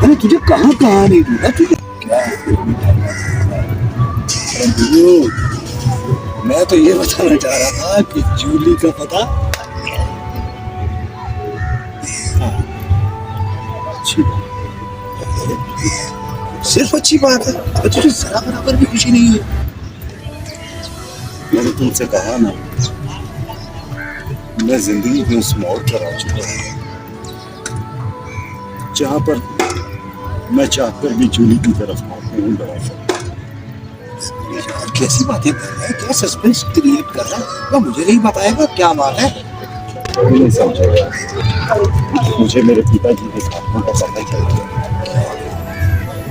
मैंने तुझे कहाँ कहाँ नहीं ढूंढा तुझे क्या मैं तो ये बताना चाह रहा था कि जूली का पता अच्छी सिर्फ अच्छी बात है और तुझे जरा बराबर भी खुशी नहीं है। मैंने तुमसे कहा ना मैं जिंदगी में उस मोड़ पर आ चुका हूँ जहां पर मैं चाहकर भी जूली की तरफ नहीं बढ़ा सकता। कैसी बातें कर रहा है, क्या सस्पेंस क्रिएट कर रहा है? क्या मुझे नहीं बताएगा क्या बात है? नहीं समझेगा मुझे मेरे पिताजी के साथ का पता चल गया।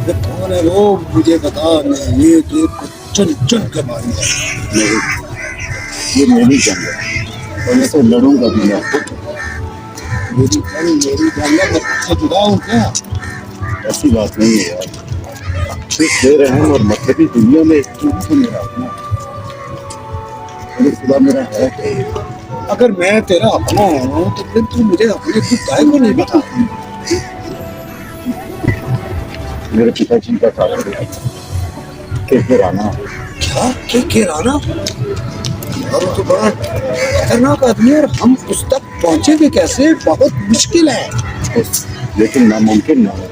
कौन है वो मुझे बता, मैं ये चुन चुन के मारूंगा। ये नहीं जानता और मैं तो लड़ूंगा भी मैं। मेरी जानना मैं तुझसे जुड़ा हूँ क्या? ऐसी बात नहीं है यार, बेरहम और मतलबी दुनिया में क्यों से मेरा अपना खुदा मेरा है। अगर मैं तेरा अपना हूँ तो फिर तू मुझे अपने खुद काय को नहीं बता। मेरे पिताजी का कारण के राणा। क्या के राणा? यार वो तो बड़ा खतरनाक आदमी है और हम उस तक पहुंचेंगे कैसे? बहुत मुश्किल है। लेकिन नामुमकिन ना है।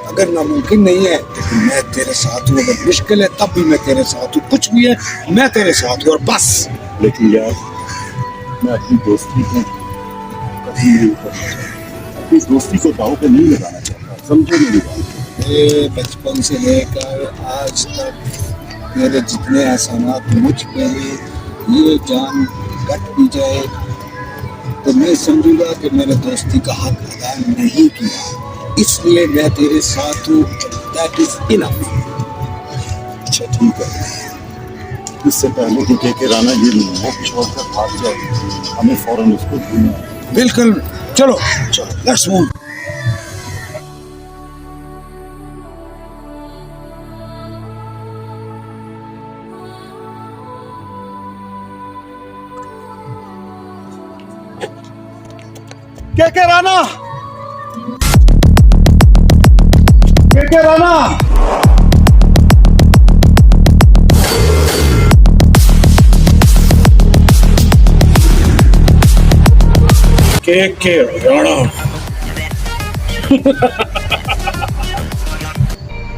अगर नामुमकिन नहीं है तो मैं तेरे साथ हूँ, अगर मुश्किल है तब भी मैं तेरे साथ हूँ, कुछ भी है मैं तेरे साथ हूँ और बस। लेकिन यार मैं अपनी दोस्ती को कभी नहीं करना चाहता, अपनी दोस्ती को दांव पे नहीं लगाना चाहता, समझो मेरी बात। बचपन से लेकर आज तक मेरे जितने एहसानात मुझ पे ये जान कट भी जाए तो मैं समझूंगा कि मैंने दोस्ती का हक अदा नहीं किया, इसलिए मैं तेरे साथ हूँ। That is enough. अच्छा ठीक है, इससे पहले कि के राणा ये मुख छोड़कर भाग जाए हमें फौरन उसको ढूंढना। बिल्कुल, चलो चलो लेट्स मूव। के राणा, के राणा, के राणा।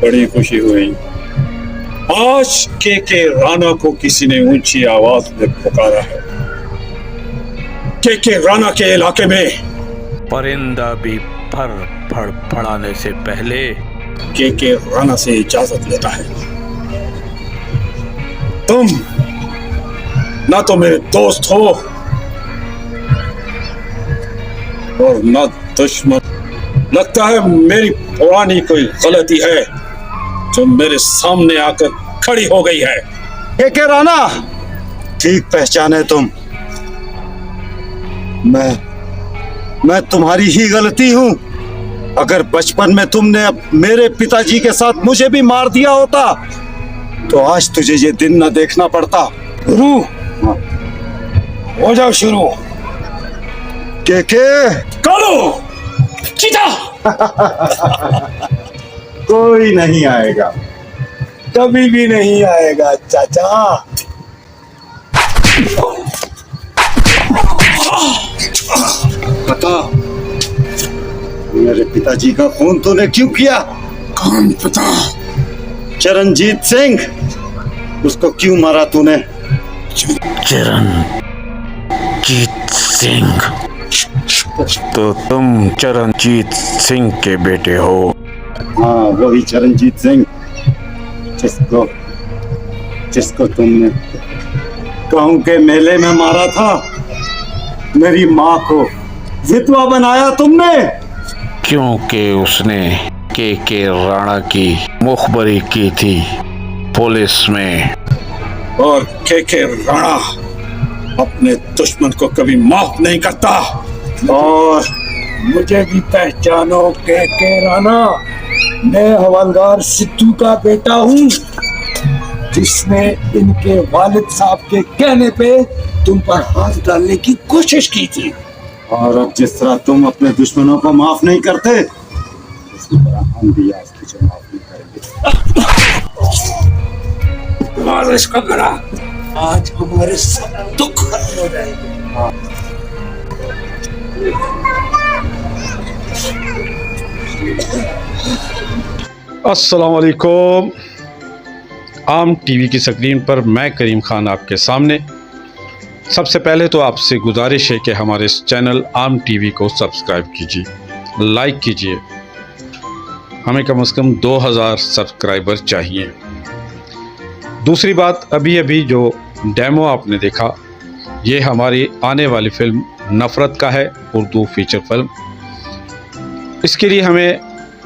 बड़ी खुशी हुई आज के राणा को किसी ने ऊंची आवाज में पुकारा है। के राणा के इलाके में परिंदा भी फर फड़फड़ाने से पहले के राणा से इजाजत लेता है। तुम ना तो मेरे दोस्त हो और ना दुश्मन। लगता है मेरी पुरानी कोई गलती है जो मेरे सामने आकर खड़ी हो गई है। के राणा, ठीक पहचाने तुम। मैं तुम्हारी ही गलती हूं। अगर बचपन में तुमने मेरे पिताजी के साथ मुझे भी मार दिया होता तो आज तुझे ये दिन न देखना पड़ता। गुरु हो जाओ शुरू। के कालो चीता। कोई नहीं आएगा, कभी भी नहीं आएगा चाचा। पता मेरे पिताजी का खून तूने क्यों किया? कौन पता? चरणजीत सिंह, उसको क्यों मारा तूने? चरणजीत सिंह? तो तुम चरणजीत सिंह के बेटे हो? हाँ, वही चरणजीत सिंह जिसको तुमने गांव के मेले में मारा था। मेरी माँ को विधवा बनाया तुमने क्योंकि उसने के राणा की मुखबरी की थी पुलिस में। और के राणा अपने दुश्मन को कभी माफ नहीं करता। और मुझे भी पहचानो के राणा, मैं हवलदार सिद्धू का बेटा हूँ जिसने इनके वालिद साहब के कहने पे तुम पर हाथ डालने की कोशिश की थी। और अब जिस तरह तुम अपने दुश्मनों को माफ नहीं करते, इसी तरह हम भी आज की माफ नहीं करेंगे। मालिश का करा, आज हमारे सब दुख खत्म हो जाएंगे। अस्सलाम वालेकुम। आम टीवी की स्क्रीन पर मैं करीम खान आपके सामने। सबसे पहले तो आपसे गुजारिश है कि हमारे इस चैनल आम टीवी को सब्सक्राइब कीजिए, लाइक कीजिए। हमें कम से कम 2000 सब्सक्राइबर चाहिए। दूसरी बात, अभी अभी जो डेमो आपने देखा, ये हमारी आने वाली फिल्म नफ़रत का है, उर्दू फीचर फिल्म। इसके लिए हमें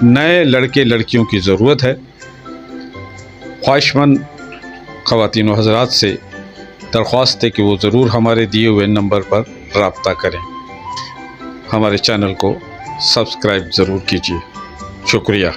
नए लड़के लड़कियों की ज़रूरत है। ख्वाहिशमंद ख़वातीन व हज़रात से दरख्वास्त है कि वो ज़रूर हमारे दिए हुए नंबर पर रब्ता करें। हमारे चैनल को सब्सक्राइब ज़रूर कीजिए। शुक्रिया।